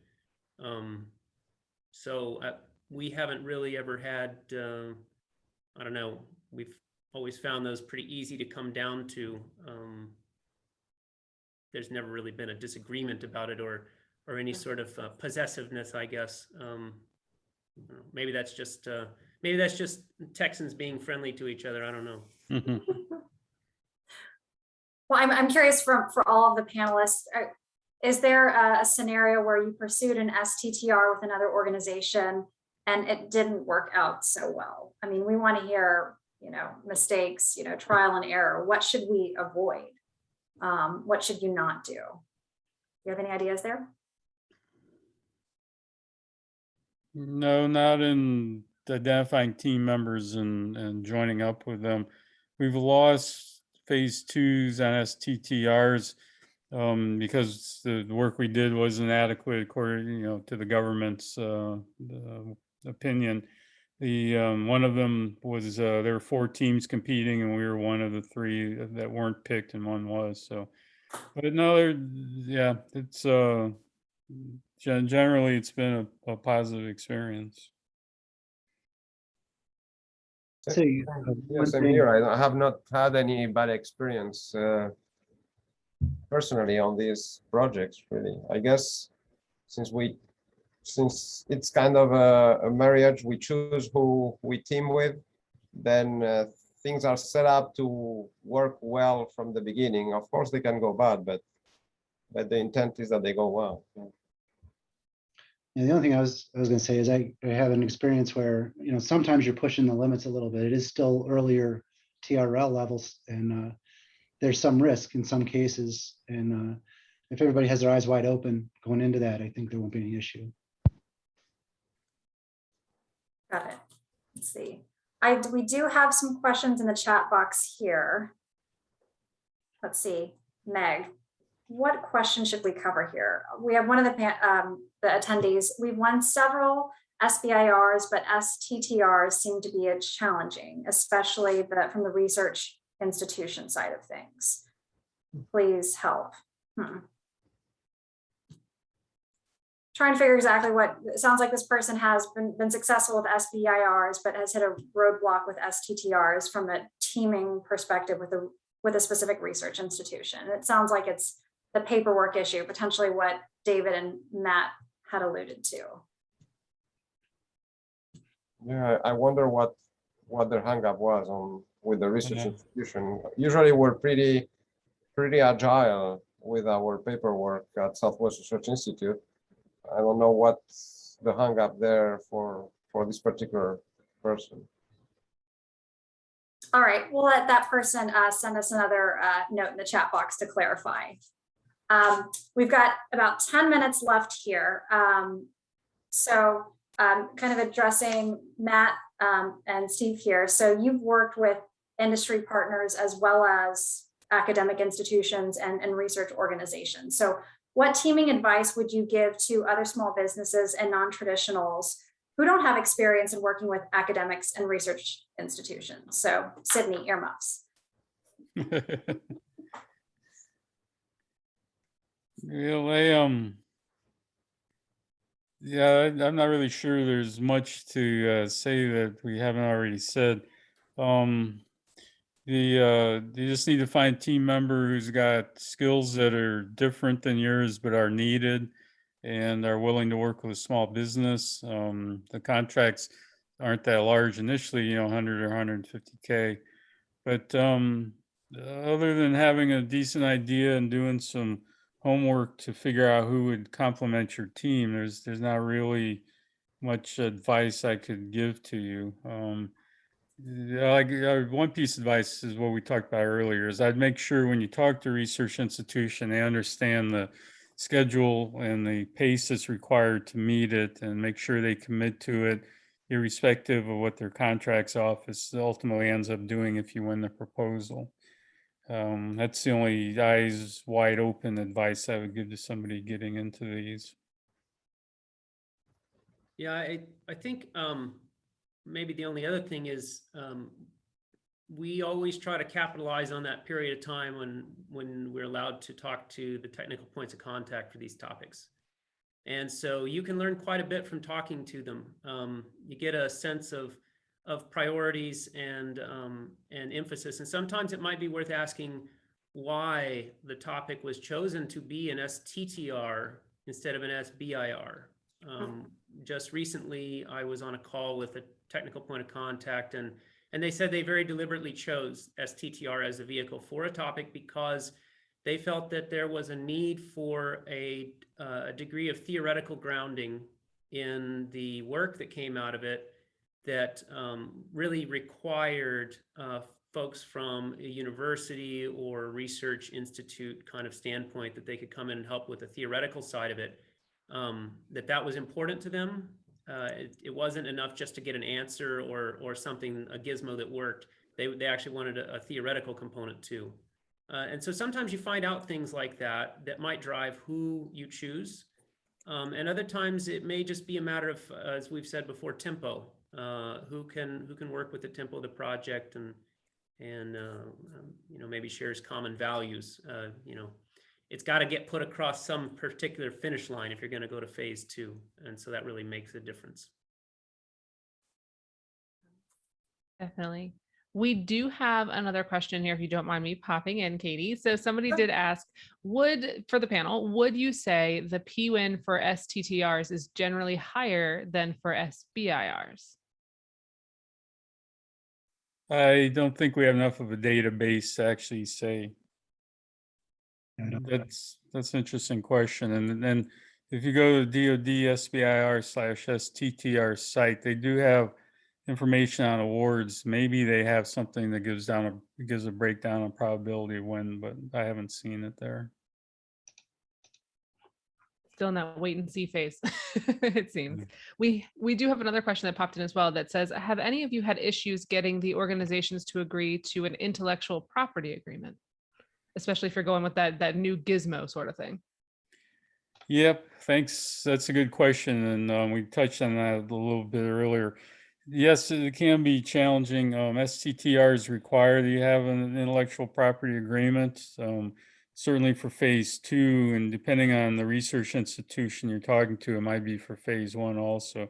So we haven't really ever had, I don't know, we've always found those pretty easy to come down to. There's never really been a disagreement about it, or any sort of possessiveness, I guess. Maybe that's just Texans being friendly to each other. I don't know. Mhm. Well, I'm curious for all of the panelists, is there a scenario where you pursued an STTR with another organization and it didn't work out so well? I mean, we want to hear, mistakes, trial and error. What should we avoid? What should you not do? You have any ideas there? No, not in identifying team members and joining up with them. We've lost phase twos on STTRs because the work we did wasn't adequate according, to the government's opinion. The one of them was there were 4 teams competing, and we were one of the 3 that weren't picked, and one was. So, but no, it's generally it's been a positive experience. So Yeah, one same thing, here. I have not had any bad experience personally on these projects, really. I guess since it's kind of a marriage, we choose who we team with, then things are set up to work well from the beginning. Of course, they can go bad, but the intent is that they go well. yeah, the only thing I was going to say is I have an experience where, sometimes you're pushing the limits a little bit. It is still earlier TRL levels, and there's some risk in some cases. And if everybody has their eyes wide open going into that, I think there won't be any issue. Got it. Let's see. We do have some questions in the chat box here. Let's see, Meg, what question should we cover here? We have one of the attendees. We've won several SBIRs, but STTRs seem to be challenging, especially from the research institution side of things. Please help. Trying to figure exactly what it sounds like. This person has been successful with SBIRs, but has hit a roadblock with STTRs from a teaming perspective with a specific research institution. It sounds like it's the paperwork issue, potentially what David and Matt had alluded to. Yeah, I wonder what their hangup was with the research institution. Usually we're pretty agile with our paperwork at Southwest Research Institute. I don't know what's the hangup there for this particular person. All right, we'll let that person send us another note in the chat box to clarify. We've got about 10 minutes left here. So kind of addressing Matt and Steve here. So you've worked with industry partners as well as academic institutions and research organizations. So what teaming advice would you give to other small businesses and non-traditionals who don't have experience in working with academics and research institutions? So Sydney, earmuffs. Yeah, I'm not really sure there's much to say that we haven't already said. You just need to find a team member who's got skills that are different than yours, but are needed and are willing to work with a small business. The contracts aren't that large initially, 100 or 150K. But other than having a decent idea and doing some homework to figure out who would complement your team, there's not really much advice I could give to you. One piece of advice is what we talked about earlier, is I'd make sure when you talk to a research institution, they understand the schedule and the pace that's required to meet it, and make sure they commit to it, irrespective of what their contracts office ultimately ends up doing if you win the proposal. That's the only eyes wide open advice I would give to somebody getting into these. Yeah, I think maybe the only other thing is we always try to capitalize on that period of time when we're allowed to talk to the technical points of contact for these topics. And so you can learn quite a bit from talking to them. You get a sense of priorities and emphasis. And sometimes it might be worth asking why the topic was chosen to be an STTR instead of an SBIR. Just recently, I was on a call with a technical point of contact, and they said they very deliberately chose STTR as a vehicle for a topic because they felt that there was a need for a degree of theoretical grounding in the work that came out of it that really required folks from a university or research institute kind of standpoint, that they could come in and help with the theoretical side of it, that was important to them. It wasn't enough just to get an answer or something, a gizmo that worked. They actually wanted a theoretical component too. And so sometimes you find out things like that might drive who you choose. And other times it may just be a matter of, as we've said before, tempo. Who can work with the tempo of the project and maybe shares common values. It's got to get put across some particular finish line if you're going to go to phase 2, and so that really makes a difference. Definitely. We do have another question here, if you don't mind me popping in, Katie. So somebody did ask, for the panel, would you say the P-win for STTRs is generally higher than for SBIRs? I don't think we have enough of a database to actually say. I don't- That's an interesting question. And then if you go to DoD SBIR/STTR site, they do have information on awards. Maybe they have something that gives a breakdown on probability of win, but I haven't seen it there. Still in that wait and see phase, it seems. We do have another question that popped in as well that says, have any of you had issues getting the organizations to agree to an intellectual property agreement? Especially if you're going with that new gizmo sort of thing. Yep, thanks. That's a good question. And we touched on that a little bit earlier. Yes, it can be challenging. STTRs require that you have an intellectual property agreement, certainly for phase 2, and depending on the research institution you're talking to, it might be for phase 1 also.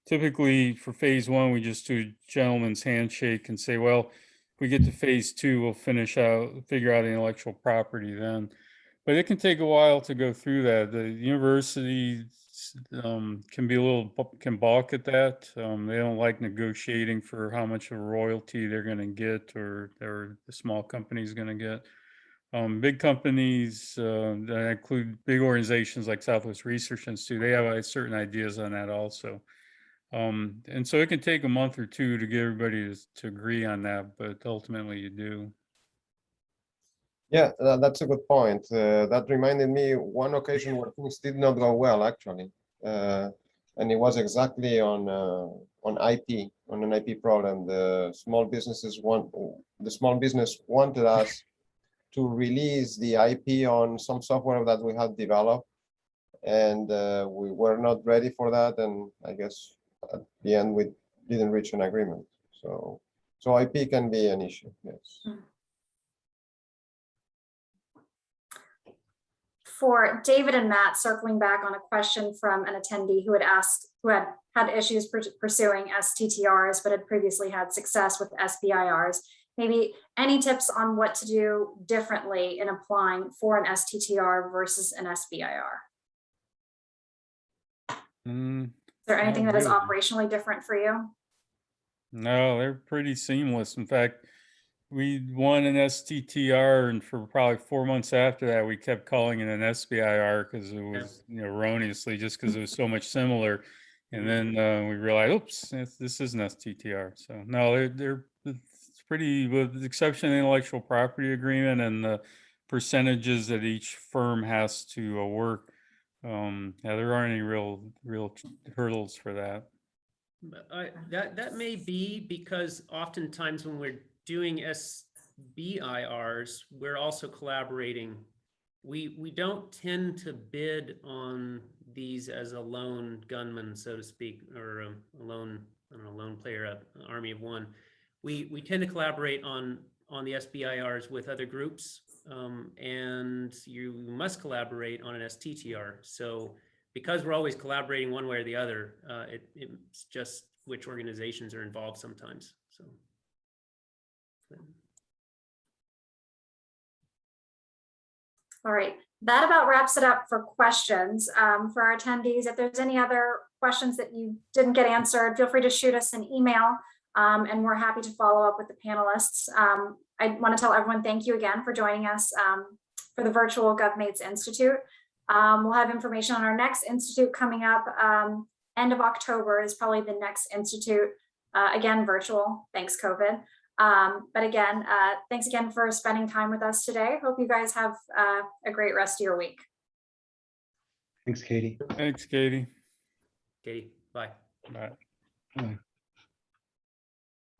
Typically for phase 1, we just do a gentleman's handshake and say, well, if we get to phase 2, we'll figure out the intellectual property then. But it can take a while to go through that. The university can balk at that. They don't like negotiating for how much of a royalty they're going to get, or the small company is going to get. Big companies that include big organizations like Southwest Research Institute, they have certain ideas on that also. And so it can take a month or two to get everybody to agree on that, but ultimately you do. Yeah, that's a good point. That reminded me one occasion where things did not go well, actually. And it was exactly on IP, on an IP problem. The small business wanted us to release the IP on some software that we had developed, and we were not ready for that. And I guess at the end we didn't reach an agreement. So IP can be an issue. Yes. For David and Matt, circling back on a question from an attendee who had issues pursuing STTRs, but had previously had success with SBIRs. Maybe any tips on what to do differently in applying for an STTR versus an SBIR? Is there anything that is operationally different for you? No, they're pretty seamless. In fact, we won an STTR, and for probably 4 months after that, we kept calling it an SBIR because it was erroneously, just because it was so much similar. And then we realized, oops, this is an STTR. So no, it's pretty, with the exception of the intellectual property agreement and the percentages that each firm has to work. Yeah, there aren't any real hurdles for that. That may be because oftentimes when we're doing SBIRs, we're also collaborating. We don't tend to bid on these as a lone gunman, so to speak, or a lone player, an army of one. We tend to collaborate on the SBIRs with other groups, and you must collaborate on an STTR. So because we're always collaborating one way or the other, it's just which organizations are involved sometimes. So. All right, that about wraps it up for questions. For our attendees, if there's any other questions that you didn't get answered, feel free to shoot us an email, and we're happy to follow up with the panelists. I want to tell everyone thank you again for joining us for the virtual GovMates Institute. We'll have information on our next institute coming up. End of October is probably the next institute, again, virtual, thanks COVID. But again, thanks again for spending time with us today. Hope you guys have a great rest of your week. Thanks, Katie. Thanks, Katie. Katie, bye. Bye. Bye.